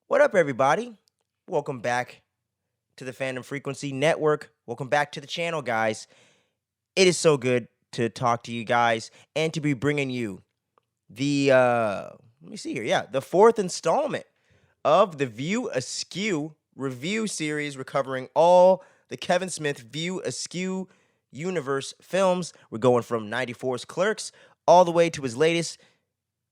What up, everybody? Welcome back to the Fandom Frequency Network. Welcome back to the channel, guys. It is so good to talk to you guys and to be bringing you the, let me see here. Yeah, the fourth installment of the View Askew review series recovering all the Kevin Smith View Askew universe films. We're going from 94's Clerks all the way to his latest,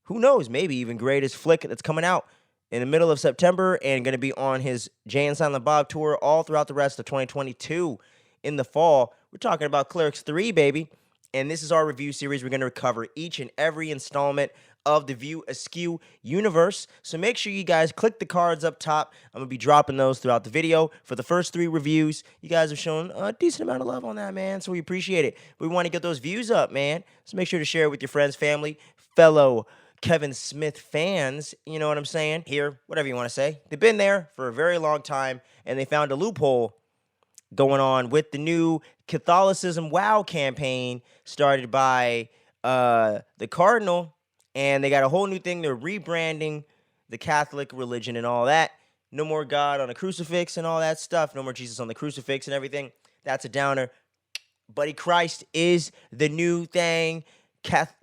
who knows, maybe even greatest flick that's coming out in the middle of September and going to be on his Jay and Silent Bob tour all throughout the rest of 2022 in the fall. We're talking about Clerks 3, baby. And this is our review series. We're going to recover each and every installment of the View Askew universe. So make sure you guys click the cards up top. I'm going to be dropping those throughout the video. For the first 3 reviews, you guys have shown a decent amount of love on that, man. So we appreciate it. We want to get those views up, man. So make sure to share it with your friends, family, fellow Kevin Smith fans, you know what I'm saying? Here, whatever you want to say. They've been there for a very long time, and they found a loophole going on with the new Catholicism Wow campaign started by the Cardinal, and they got a whole new thing. They're rebranding the Catholic religion and all that. No more God on a crucifix and all that stuff. No more Jesus on the crucifix and everything. That's a downer. Buddy Christ is the new thing.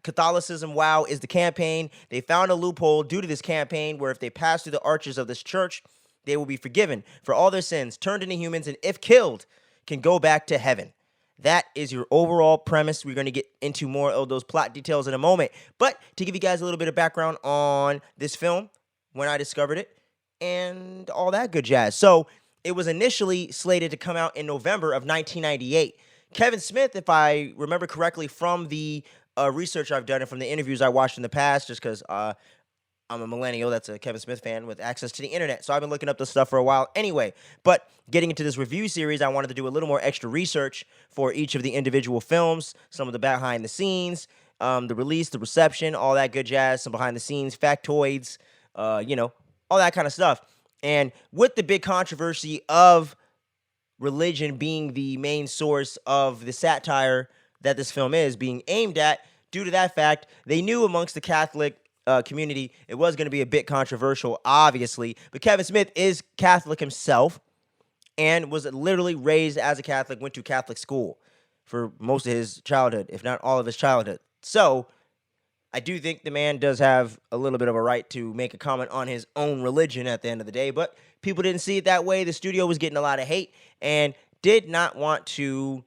Catholicism Wow is the campaign. They found a loophole due to this campaign where if they pass through the arches of this church, they will be forgiven for all their sins, turned into humans, and if killed, can go back to heaven. That is your overall premise. We're going to get into more of those plot details in a moment. But to give you guys a little bit of background on this film, when I discovered it, and all that good jazz. So it was initially slated to come out in November of 1998. Kevin Smith, if I remember correctly from the research I've done and from the interviews I watched in the past, just because I'm a millennial that's a Kevin Smith fan with access to the internet. So I've been looking up this stuff for a while anyway. But getting into this review series, I wanted to do a little more extra research for each of the individual films, some of the behind the scenes, the release, the reception, all that good jazz, some behind the scenes factoids, all that kind of stuff. And with the big controversy of religion being the main source of the satire that this film is being aimed at, due to that fact, they knew amongst the Catholic community it was going to be a bit controversial, obviously. But Kevin Smith is Catholic himself and was literally raised as a Catholic, went to Catholic school for most of his childhood, if not all of his childhood. So I do think the man does have a little bit of a right to make a comment on his own religion at the end of the day, but people didn't see it that way. The studio was getting a lot of hate and did not want to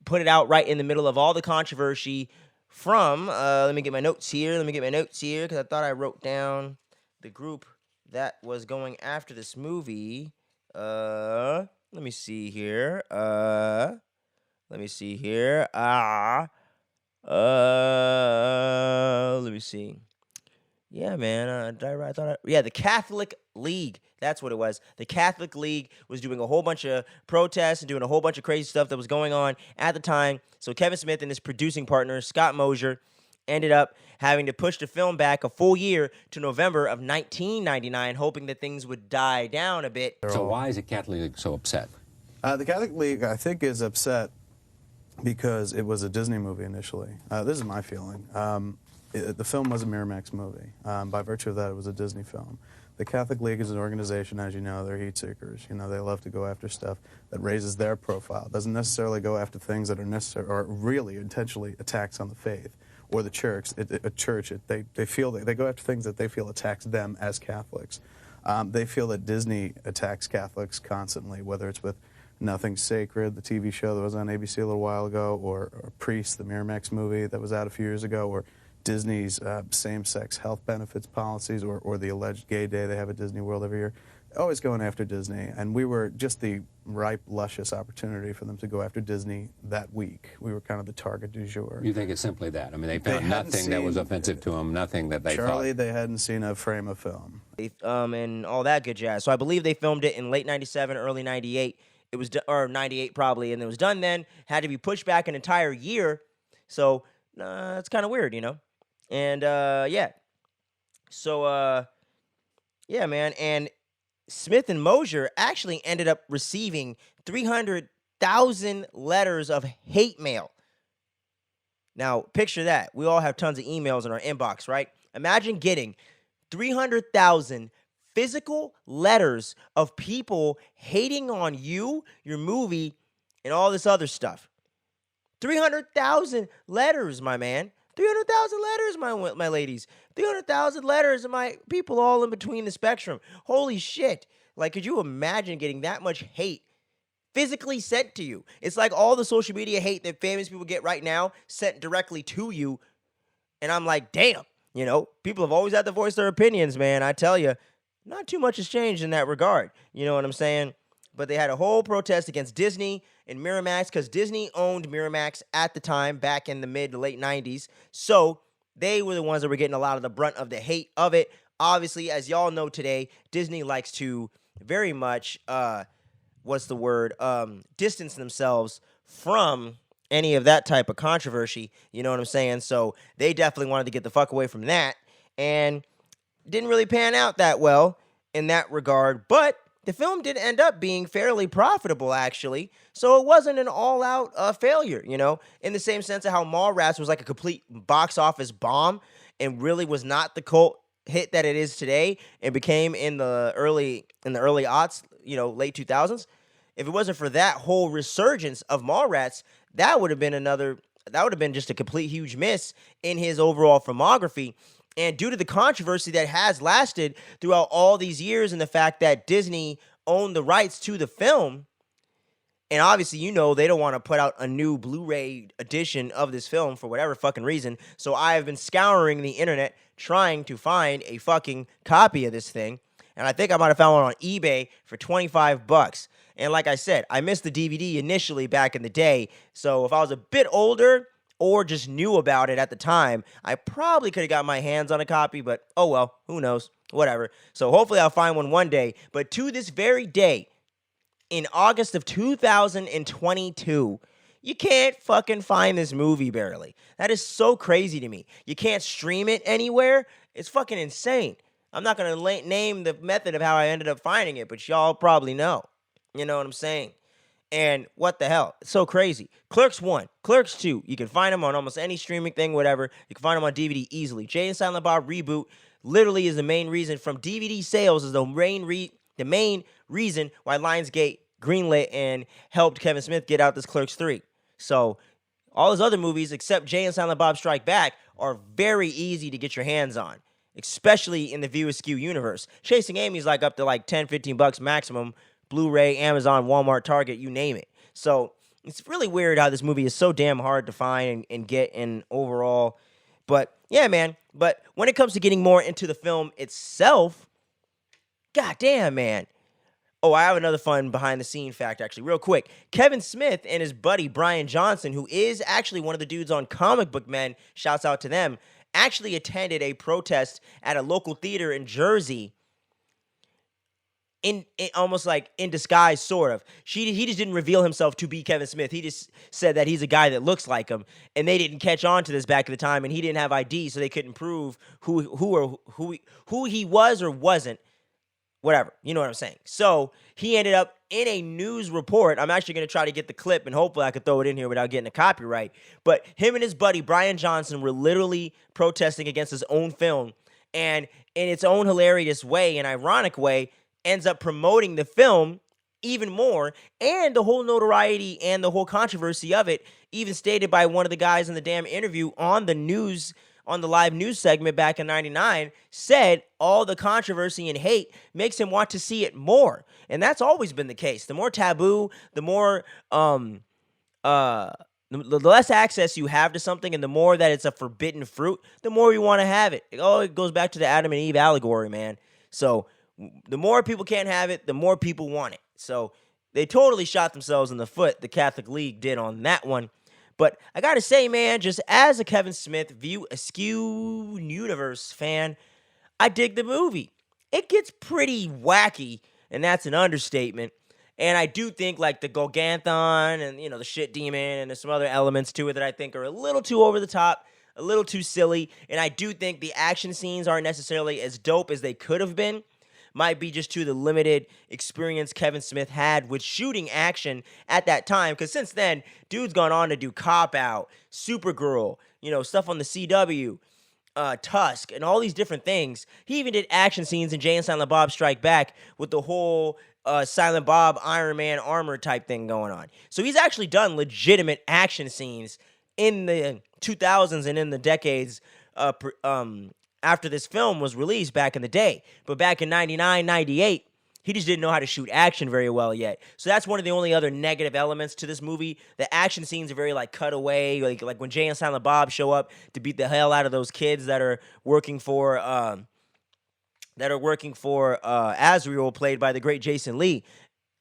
put it out right in the middle of all the controversy from, let me get my notes here, because I thought I wrote down the group that was going after this movie. Let me see here. Let me see. Yeah, man. The Catholic League. That's what it was. The Catholic League was doing a whole bunch of protests and doing a whole bunch of crazy stuff that was going on at the time. So Kevin Smith and his producing partner, Scott Mosier, ended up having to push the film back a full year to November of 1999, hoping that things would die down a bit. So why is the Catholic League so upset? The Catholic League, I think, is upset because it was a Disney movie initially. This is my feeling. The film was a Miramax movie. By virtue of that, it was a Disney film. The Catholic League is an organization, as you know, they're heat seekers. You know, they love to go after stuff that raises their profile. Doesn't necessarily go after things that are necessary or really intentionally attacks on the faith or the church. They feel they go after things that they feel attacks them as Catholics. They feel that Disney attacks Catholics constantly, whether it's with Nothing Sacred, the TV show that was on ABC a little while ago, or Priest, the Miramax movie that was out a few years ago, or Disney's same-sex health benefits policies, or the alleged gay day they have at Disney World every year. Always going after Disney, and we were just the ripe, luscious opportunity for them to go after Disney that week. We were kind of the target du jour. You think it's simply that? I mean, they found nothing that was offensive to them, nothing that they Charlie, thought. they hadn't seen a frame of film. And all that good jazz. So I believe they filmed it in late 97, early 98. It was, or 98 probably, and it was done then. Had to be pushed back an entire year. So it's kind of weird, you know? And yeah. So yeah, man. And Smith and Mosier actually ended up receiving 300,000 letters of hate mail. Now, picture that. We all have tons of emails in our inbox, right? Imagine getting 300,000 physical letters of people hating on you, your movie, and all this other stuff. 300,000 letters, my man. 300,000 letters, my ladies. 300,000 letters of my people all in between the spectrum. Holy shit. Like, could you imagine getting that much hate physically sent to you? It's like all the social media hate that famous people get right now sent directly to you. And I'm like, damn, people have always had to voice their opinions, man. I tell you, not too much has changed in that regard. You know what I'm saying? But they had a whole protest against Disney and Miramax because Disney owned Miramax at the time, back in the mid to late 90s. So they were the ones that were getting a lot of the brunt of the hate of it. Obviously, as y'all know today, Disney likes to very much, distance themselves from any of that type of controversy. You know what I'm saying? So they definitely wanted to get the fuck away from that. And didn't really pan out that well in that regard. But the film did end up being fairly profitable, actually. So it wasn't an all-out failure, in the same sense of how Mallrats was like a complete box office bomb and really was not the cult hit that it is today and became in the early aughts, late 2000s. If it wasn't for that whole resurgence of Mallrats, that would have been just a complete huge miss in his overall filmography. And due to the controversy that has lasted throughout all these years and the fact that Disney owned the rights to the film, and obviously, they don't want to put out a new Blu-ray edition of this film for whatever fucking reason. So I have been scouring the internet trying to find a fucking copy of this thing. And I think I might have found one on eBay for $25. And like I said, I missed the DVD initially back in the day. So if I was a bit older or just knew about it at the time, I probably could have got my hands on a copy, but oh well, who knows, whatever. So hopefully I'll find one day. But to this very day, in August of 2022, you can't fucking find this movie barely. That is so crazy to me. You can't stream it anywhere. It's fucking insane. I'm not going to name the method of how I ended up finding it, but y'all probably know. You know what I'm saying? And what the hell? It's so crazy. Clerks 1, Clerks 2, you can find them on almost any streaming thing, whatever. You can find them on DVD easily. Jay and Silent Bob Reboot literally is the main reason from DVD sales, is the main reason why Lionsgate greenlit and helped Kevin Smith get out this Clerks 3. So all his other movies, except Jay and Silent Bob Strike Back, are very easy to get your hands on, especially in the View Askew universe. Chasing Amy's like up to like $10, $15 maximum. Blu-ray, Amazon, Walmart, Target, you name it. So it's really weird how this movie is so damn hard to find and get in overall. But yeah, man. But when it comes to getting more into the film itself, goddamn, man. Oh, I have another fun behind-the-scene fact, actually, real quick. Kevin Smith and his buddy Brian Johnson, who is actually one of the dudes on Comic Book Men, shouts out to them, actually attended a protest at a local theater in Jersey. In almost like in disguise, sort of. He just didn't reveal himself to be Kevin Smith. He just said that he's a guy that looks like him, and they didn't catch on to this back at the time, and he didn't have ID, so they couldn't prove who he was or wasn't. Whatever, you know what I'm saying. So he ended up in a news report. I'm actually going to try to get the clip, and hopefully I could throw it in here without getting a copyright. But him and his buddy Brian Johnson were literally protesting against his own film, and in its own hilarious way and ironic way, ends up promoting the film even more, and the whole notoriety and the whole controversy of it, even stated by one of the guys in the damn interview on the news, on the live news segment back in 99, said all the controversy and hate makes him want to see it more. And that's always been the case. The more taboo, the more the less access you have to something, and the more that it's a forbidden fruit, the more you want to have it. It goes back to the Adam and Eve allegory, man. So the more people can't have it, the more people want it. So they totally shot themselves in the foot, the Catholic League did on that one. But I gotta say, man, just as a Kevin Smith View Askew universe fan, I dig the movie. It gets pretty wacky, and that's an understatement. And I do think like the Golganthon and, the shit demon, and there's some other elements to it that I think are a little too over the top, a little too silly. And I do think the action scenes aren't necessarily as dope as they could have been. Might be just to the limited experience Kevin Smith had with shooting action at that time. Because since then, dude's gone on to do Cop Out, Supergirl, stuff on the CW. Tusk and all these different things. He even did action scenes in Jay and Silent Bob Strike Back with the whole Silent Bob Iron Man armor type thing going on. So he's actually done legitimate action scenes in the 2000s and in the decades after this film was released back in the day. But back in 99, 98, he just didn't know how to shoot action very well yet. So that's one of the only other negative elements to this movie. The action scenes are very like cutaway, like when Jay and Silent Bob show up to beat the hell out of those kids that are working for Azrael, played by the great Jason Lee.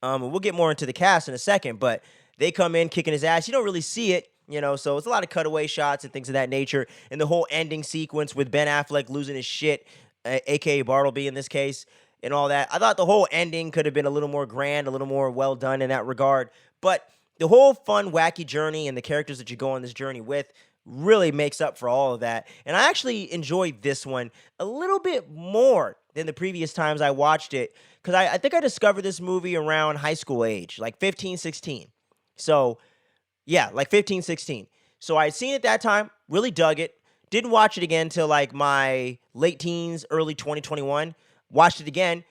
We'll get more into the cast in a second, but they come in kicking his ass. You don't really see it, so it's a lot of cutaway shots and things of that nature. And the whole ending sequence with Ben Affleck losing his shit, aka Bartleby in this case, and all that. I thought the whole ending could have been a little more grand, a little more well done in that regard. But the whole fun, wacky journey and the characters that you go on this journey with really makes up for all of that. And I actually enjoyed this one a little bit more than the previous times I watched it, because I think I discovered this movie around high school age, like 15, 16. So, yeah, like 15, 16. So I had seen it that time, really dug it. Didn't watch it again until like my late teens, early 2021. Watched it again.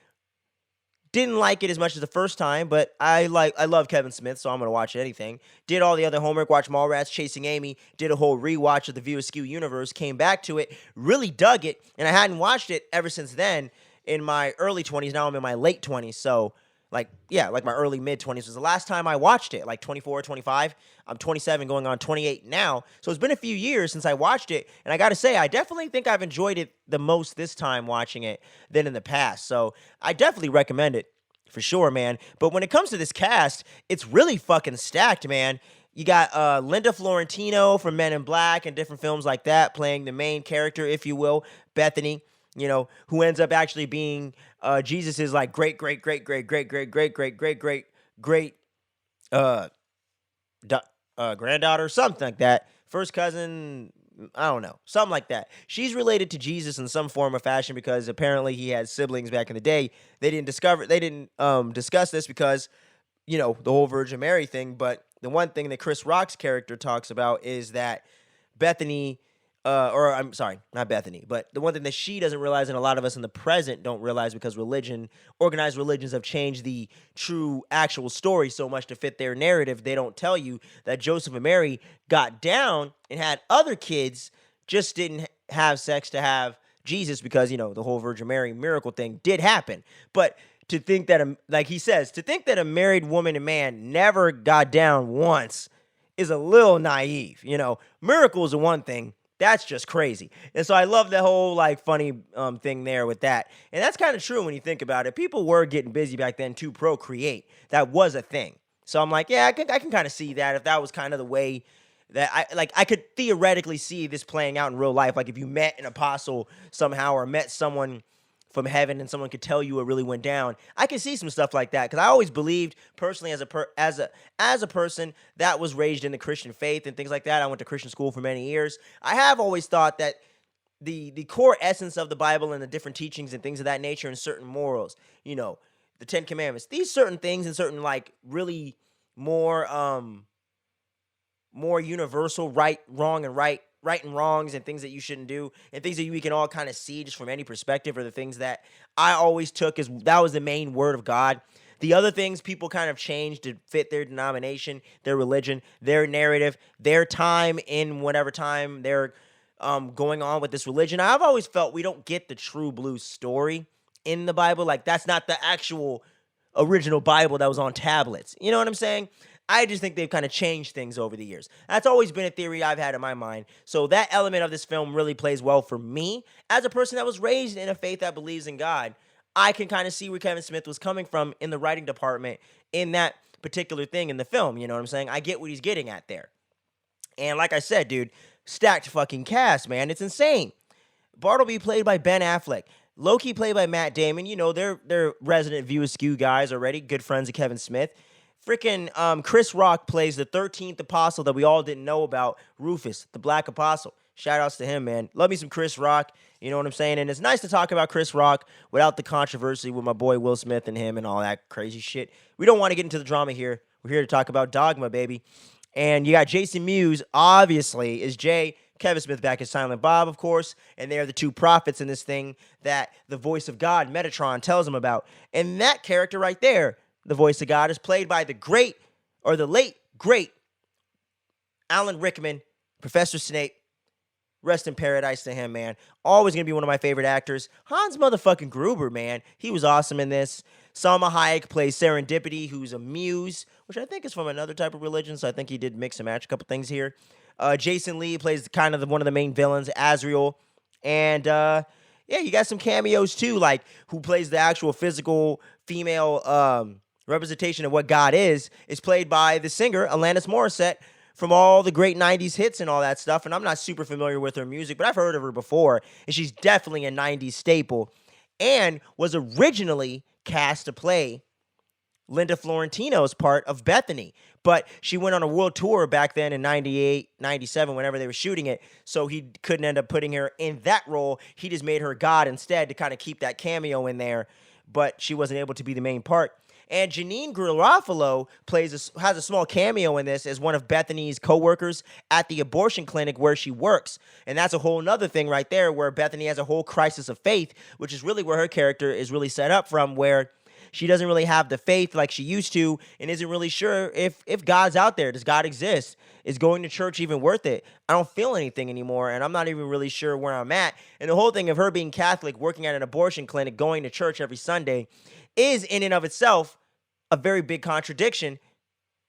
Didn't like it as much as the first time, but I love Kevin Smith, so I'm gonna watch anything. Did all the other homework, watched Mallrats, Chasing Amy, did a whole rewatch of the View Askew universe, came back to it, really dug it, and I hadn't watched it ever since then in my early 20s. Now I'm in my late 20s, so like my early mid 20s was the last time I watched it, like 24, 25. I'm 27 going on 28 now. So it's been a few years since I watched it, and I got to say I definitely think I've enjoyed it the most this time watching it than in the past. So I definitely recommend it for sure, man. But when it comes to this cast, it's really fucking stacked, man. You got Linda Florentino from Men in Black and different films like that playing the main character, if you will, Bethany, who ends up actually being Jesus's like great granddaughter, something like that. First cousin, I don't know, something like that. She's related to Jesus in some form or fashion because apparently he had siblings back in the day. They didn't discuss this because, the whole Virgin Mary thing. But the one thing that Chris Rock's character talks about is that Bethany, or I'm sorry, not Bethany, but the one thing that she doesn't realize, and a lot of us in the present don't realize because organized religions have changed the true actual story so much to fit their narrative. They don't tell you that Joseph and Mary got down and had other kids, just didn't have sex to have Jesus because, the whole Virgin Mary miracle thing did happen. But to think that, like he says, to think that a married woman and man never got down once is a little naive. Miracles are one thing. That's just crazy. And so I love the whole like funny thing there with that. And that's kind of true when you think about it. People were getting busy back then to procreate. That was a thing. So I'm like, yeah, I can kind of see that if that was kind of the way that I could theoretically see this playing out in real life. Like if you met an apostle somehow or met someone from heaven and someone could tell you what really went down, I can see some stuff like that, because I always believed personally as a person that was raised in the Christian faith and things like that. I went to Christian school for many years. I have always thought that the core essence of the Bible and the different teachings and things of that nature and certain morals, the Ten Commandments, these certain things and certain like really more universal right and wrongs and things that you shouldn't do and things that we can all kind of see just from any perspective are the things that I always took as that was the main word of God. The other things people kind of changed to fit their denomination, their religion, their narrative, their time in whatever time they're going on with this religion. I've always felt we don't get the true blue story in the Bible. Like that's not the actual original Bible that was on tablets. You know what I'm saying? I just think they've kind of changed things over the years. That's always been a theory I've had in my mind. So that element of this film really plays well for me. As a person that was raised in a faith that believes in God, I can kind of see where Kevin Smith was coming from in the writing department in that particular thing in the film. You know what I'm saying? I get what he's getting at there. And like I said, dude, stacked fucking cast, man. It's insane. Bartleby played by Ben Affleck. Loki played by Matt Damon. They're resident View Askew guys already. Good friends of Kevin Smith. Freaking Chris Rock plays the 13th apostle that we all didn't know about, Rufus, the Black Apostle. Shout outs to him, man. Love me some Chris Rock. You know what I'm saying? And it's nice to talk about Chris Rock without the controversy with my boy Will Smith and him and all that crazy shit. We don't want to get into the drama here. We're here to talk about Dogma, baby. And you got Jason Mewes, obviously, is Jay, Kevin Smith back as Silent Bob, of course, and they're the two prophets in this thing that the voice of God, Metatron, tells them about. And that character right there, the voice of God, is played by the late, great Alan Rickman, Professor Snape. Rest in paradise to him, man. Always going to be one of my favorite actors. Hans motherfucking Gruber, man. He was awesome in this. Salma Hayek plays Serendipity, who's a muse, which I think is from another type of religion, so I think he did mix and match a couple things here. Jason Lee plays kind of one of the main villains, Azrael. And, yeah, you got some cameos, too, like who plays the actual physical female representation of what God is played by the singer, Alanis Morissette, from all the great 90s hits and all that stuff. And I'm not super familiar with her music, but I've heard of her before. And she's definitely a 90s staple. And was originally cast to play Linda Florentino's part of Bethany. But she went on a world tour back then in 98, 97, whenever they were shooting it. So he couldn't end up putting her in that role. He just made her God instead to kind of keep that cameo in there. But she wasn't able to be the main part. And Janine Garofalo has a small cameo in this as one of Bethany's co-workers at the abortion clinic where she works. And that's a whole nother thing right there where Bethany has a whole crisis of faith, which is really where her character is really set up from, where she doesn't really have the faith like she used to and isn't really sure if God's out there. Does God exist? Is going to church even worth it? I don't feel anything anymore, and I'm not even really sure where I'm at. And the whole thing of her being Catholic, working at an abortion clinic, going to church every Sunday, is in and of itself a very big contradiction,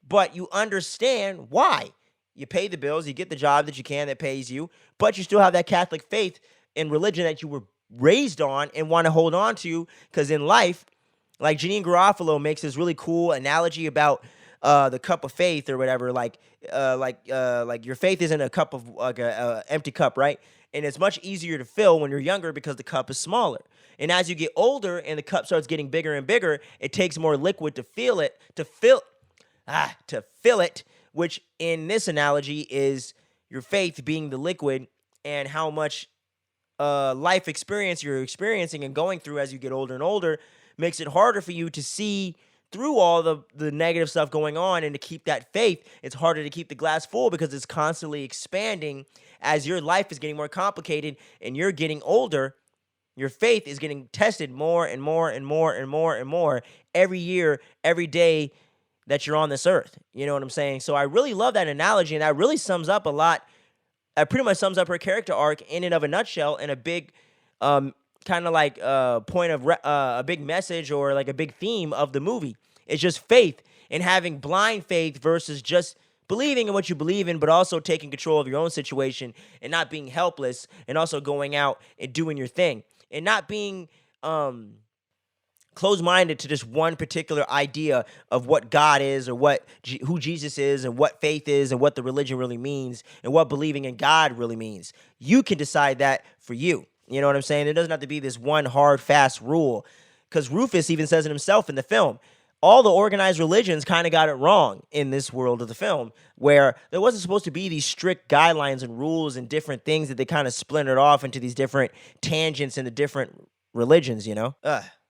but you understand why. You pay the bills, you get the job that you can that pays you, but you still have that Catholic faith and religion that you were raised on and want to hold on to, because in life, like Janine Garofalo makes this really cool analogy about the cup of faith or whatever, like your faith isn't a cup of like a empty cup, right? And it's much easier to fill when you're younger because the cup is smaller. And as you get older and the cup starts getting bigger and bigger, it takes more liquid to fill it, which in this analogy is your faith being the liquid and how much life experience you're experiencing and going through as you get older and older makes it harder for you to see through all the negative stuff going on and to keep that faith. It's harder to keep the glass full because it's constantly expanding as your life is getting more complicated and you're getting older. Your faith is getting tested more and more and more and more and more every year, every day that you're on this earth. You know what I'm saying? So I really love that analogy, and that really sums up a lot. That pretty much sums up her character arc in and of a nutshell, in a big kind of like point of a big message or like a big theme of the movie. It's just faith, and having blind faith versus just believing in what you believe in, but also taking control of your own situation and not being helpless, and also going out and doing your thing. And not being closed-minded to just one particular idea of what God is, or who Jesus is, and what faith is, and what the religion really means, and what believing in God really means. You can decide that for you. You know what I'm saying? It doesn't have to be this one hard, fast rule. Because Rufus even says it himself in the film. All the organized religions kind of got it wrong in this world of the film, where there wasn't supposed to be these strict guidelines and rules and different things that they kind of splintered off into these different tangents in the different religions, you know?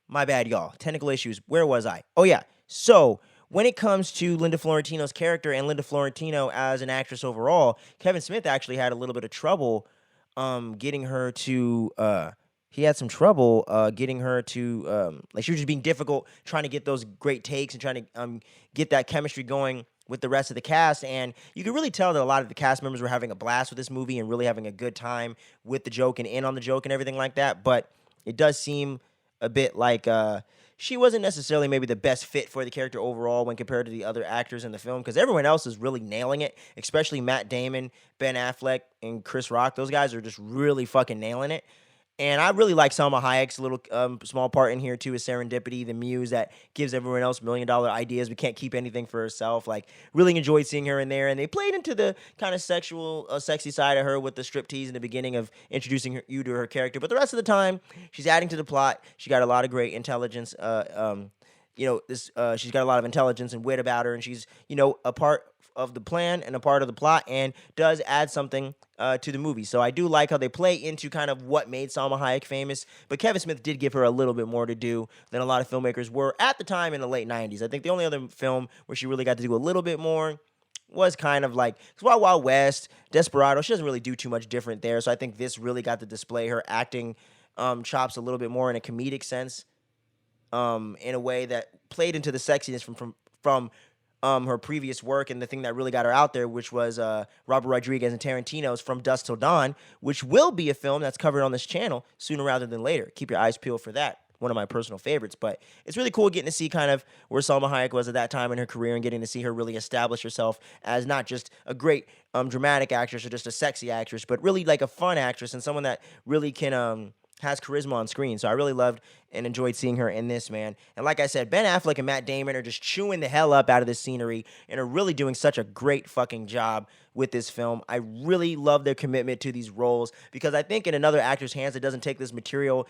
My bad, y'all. Technical issues. Where was I? Oh, yeah. So when it comes to Linda Florentino's character and Linda Florentino as an actress overall, Kevin Smith actually had a little bit of trouble getting her to... He had some trouble getting her to, like, she was just being difficult, trying to get those great takes and trying to get that chemistry going with the rest of the cast. And you could really tell that a lot of the cast members were having a blast with this movie and really having a good time with the joke and in on the joke and everything like that. But it does seem a bit like she wasn't necessarily maybe the best fit for the character overall when compared to the other actors in the film, because everyone else is really nailing it, especially Matt Damon, Ben Affleck, and Chris Rock. Those guys are just really fucking nailing it. And I really like Salma Hayek's little small part in here, too, is Serendipity, the muse that gives everyone else $1 million ideas. We can't keep anything for herself. Like, really enjoyed seeing her in there. And they played into the kind of sexual, sexy side of her with the striptease in the beginning of introducing you to her character. But the rest of the time, she's adding to the plot. She got a lot of great intelligence. She's got a lot of intelligence and wit about her. And she's, a part of the plan and a part of the plot, and does add something to the movie. So I do like how they play into kind of what made Salma Hayek famous, but Kevin Smith did give her a little bit more to do than a lot of filmmakers were at the time in the late 90s. I think the only other film where she really got to do a little bit more was kind of like, because Wild Wild West, Desperado, she doesn't really do too much different there. So I think this really got to display her acting chops a little bit more in a comedic sense, in a way that played into the sexiness from her previous work, and the thing that really got her out there, which was Robert Rodriguez and Tarantino's From Dusk Till Dawn, which will be a film that's covered on this channel sooner rather than later. Keep your eyes peeled for that. One of my personal favorites, but it's really cool getting to see kind of where Salma Hayek was at that time in her career, and getting to see her really establish herself as not just a great dramatic actress or just a sexy actress, but really like a fun actress and someone that really can has charisma on screen. So I really loved and enjoyed seeing her in this, man. And like I said, Ben Affleck and Matt Damon are just chewing the hell up out of this scenery and are really doing such a great fucking job with this film. I really love their commitment to these roles, because I think in another actor's hands that doesn't take this material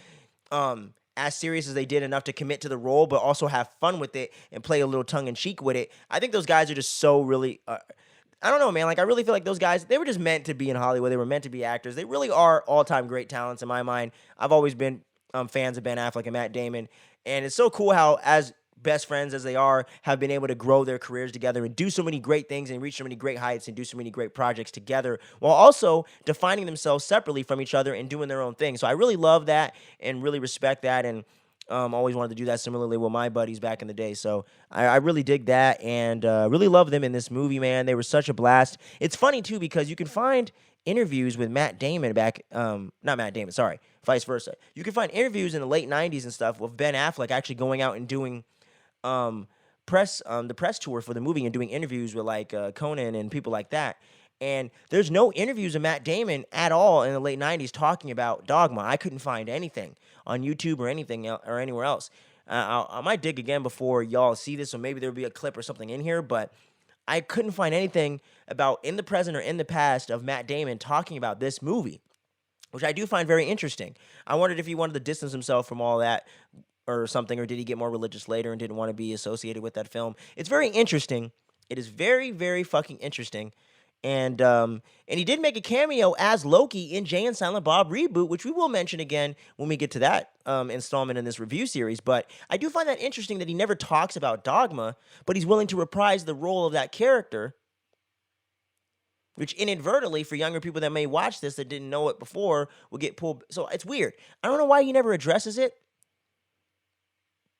as serious as they did enough to commit to the role, but also have fun with it and play a little tongue-in-cheek with it. I think those guys are just so really, I don't know, man. Like, I really feel like those guys, they were just meant to be in Hollywood. They were meant to be actors. They really are all-time great talents in my mind. I've always been fans of Ben Affleck and Matt Damon, and it's so cool how, as best friends as they are, have been able to grow their careers together and do so many great things and reach so many great heights and do so many great projects together, while also defining themselves separately from each other and doing their own thing. So I really love that and really respect that, and always wanted to do that similarly with my buddies back in the day. So I really dig that, and really love them in this movie, man. They were such a blast. It's funny, too, because you can find interviews with Matt Damon back, not Matt Damon, sorry, vice versa. You can find interviews in the late 90s and stuff with Ben Affleck actually going out and doing the press tour for the movie and doing interviews with like Conan and people like that. And there's no interviews of Matt Damon at all in the late 90s talking about Dogma. I couldn't find anything on YouTube or anything or anywhere else. I might dig again before y'all see this, so maybe there'll be a clip or something in here, but I couldn't find anything about in the present or in the past of Matt Damon talking about this movie, which I do find very interesting. I wondered if he wanted to distance himself from all that or something, or did he get more religious later and didn't want to be associated with that film? It's very interesting. It is very, very fucking interesting. And he did make a cameo as Loki in Jay and Silent Bob Reboot, which we will mention again when we get to that installment in this review series. But I do find that interesting that he never talks about Dogma, but he's willing to reprise the role of that character, which inadvertently, for younger people that may watch this that didn't know it before, will get pulled. So it's weird. I don't know why he never addresses it.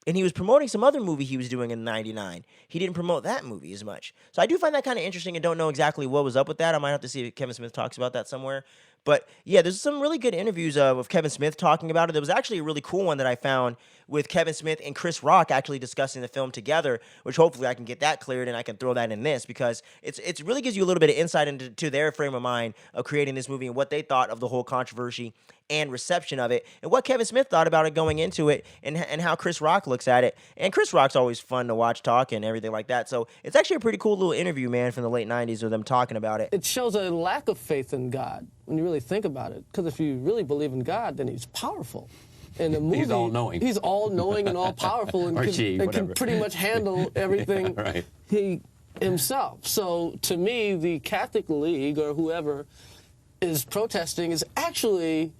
And he was promoting some other movie he was doing in '99. He didn't promote that movie as much. So I do find that kind of interesting and don't know exactly what was up with that. I might have to see if Kevin Smith talks about that somewhere. But yeah, there's some really good interviews with Kevin Smith talking about it. There was actually a really cool one that I found with Kevin Smith and Chris Rock actually discussing the film together, which hopefully I can get that cleared and I can throw that in this, because it's really gives you a little bit of insight into their frame of mind of creating this movie and what they thought of the whole controversy and reception of it, and what Kevin Smith thought about it going into it, and how Chris Rock looks at it. And Chris Rock's always fun to watch talk and everything like that. So it's actually a pretty cool little interview, man, from the late 90s of them talking about it. It shows a lack of faith in God when you really think about it. Because if you really believe in God, then he's powerful. In the movie, he's all-knowing. He's all-knowing and all-powerful and, can pretty much handle everything right. he himself. So to me, the Catholic League or whoever is protesting is actually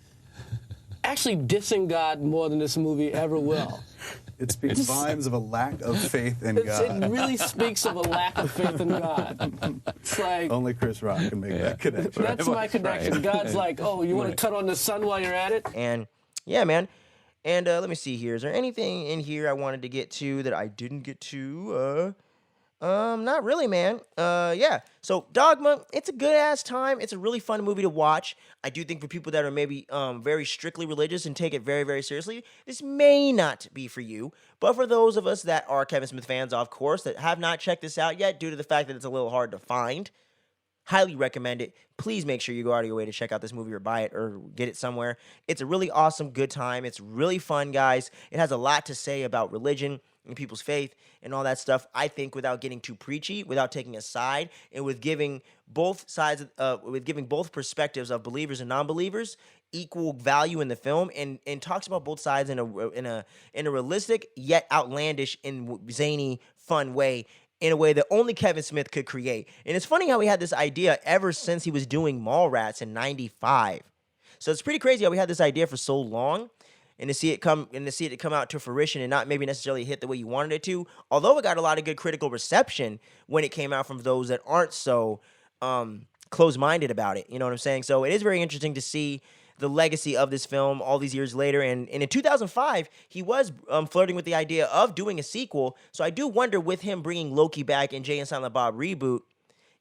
dissing God more than this movie ever will. It speaks volumes of a lack of faith in God. It really speaks of a lack of faith in God. It's like, only Chris Rock can make that connection. That's my connection. Right. God's like, oh, you want to cut on the sun while you're at it? And yeah, man. And let me see here. Is there anything in here I wanted to get to that I didn't get to? Not really, man. Yeah. So Dogma, it's a good ass time. It's a really fun movie to watch. I do think for people that are maybe very strictly religious and take it very, very seriously, this may not be for you. But for those of us that are Kevin Smith fans, of course, that have not checked this out yet due to the fact that it's a little hard to find, highly recommend it. Please make sure you go out of your way to check out this movie or buy it or get it somewhere. It's a really awesome, good time. It's really fun, guys. It has a lot to say about religion and people's faith and all that stuff, I think, without getting too preachy, without taking a side, and with giving both sides, with giving both perspectives of believers and non-believers equal value in the film, and talks about both sides in a realistic yet outlandish and zany, fun way, in a way that only Kevin Smith could create. And it's funny how he had this idea ever since he was doing Mallrats in '95. So it's pretty crazy how we had this idea for so long. and to see it come out to fruition and not maybe necessarily hit the way you wanted it to. Although it got a lot of good critical reception when it came out from those that aren't so close-minded about it. You know what I'm saying? So it is very interesting to see the legacy of this film all these years later. And in 2005, he was flirting with the idea of doing a sequel. So I do wonder, with him bringing Loki back in Jay and Silent Bob reboot,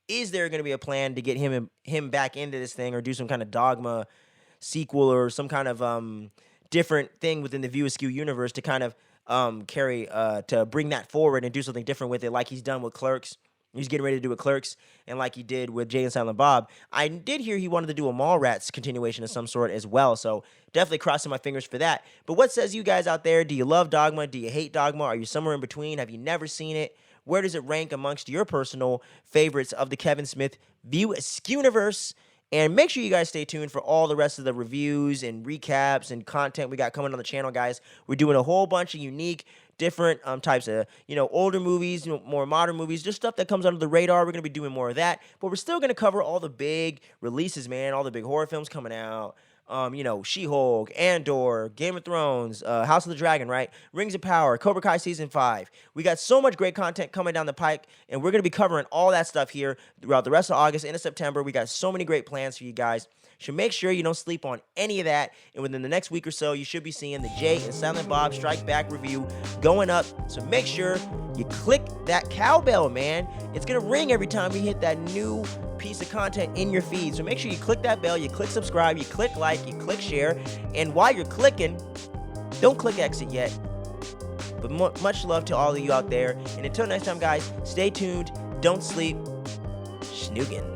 is there going to be a plan to get him back into this thing, or do some kind of Dogma sequel or some kind of different thing within the View Askew universe to kind of to bring that forward and do something different with it, like he's done with Clerks. He's getting ready to do with Clerks, and like he did with Jay and Silent Bob. I did hear he wanted to do a Mallrats continuation of some sort as well, so definitely crossing my fingers for that. But what says you guys out there? Do you love Dogma? Do you hate Dogma? Are you somewhere in between? Have you never seen it? Where does it rank amongst your personal favorites of the Kevin Smith View Askew universe? And make sure you guys stay tuned for all the rest of the reviews and recaps and content we got coming on the channel, guys. We're doing a whole bunch of unique, different types of, older movies, more modern movies, just stuff that comes under the radar. We're going to be doing more of that. But we're still going to cover all the big releases, man, all the big horror films coming out. She-Hulk, Andor, Game of Thrones, House of the Dragon, right? Rings of Power, Cobra Kai Season 5. We got so much great content coming down the pike, and we're going to be covering all that stuff here throughout the rest of August into September. We got so many great plans for you guys. So make sure you don't sleep on any of that, and within the next week or so, you should be seeing the Jay and Silent Bob Strike Back review going up. So make sure you click that cowbell, man. It's going to ring every time we hit that new piece of content in your feed. So make sure you click that bell, you click subscribe, you click like, you click share, and while you're clicking, don't click exit yet. But much love to all of you out there, and until next time, guys, stay tuned, don't sleep, Schnugen.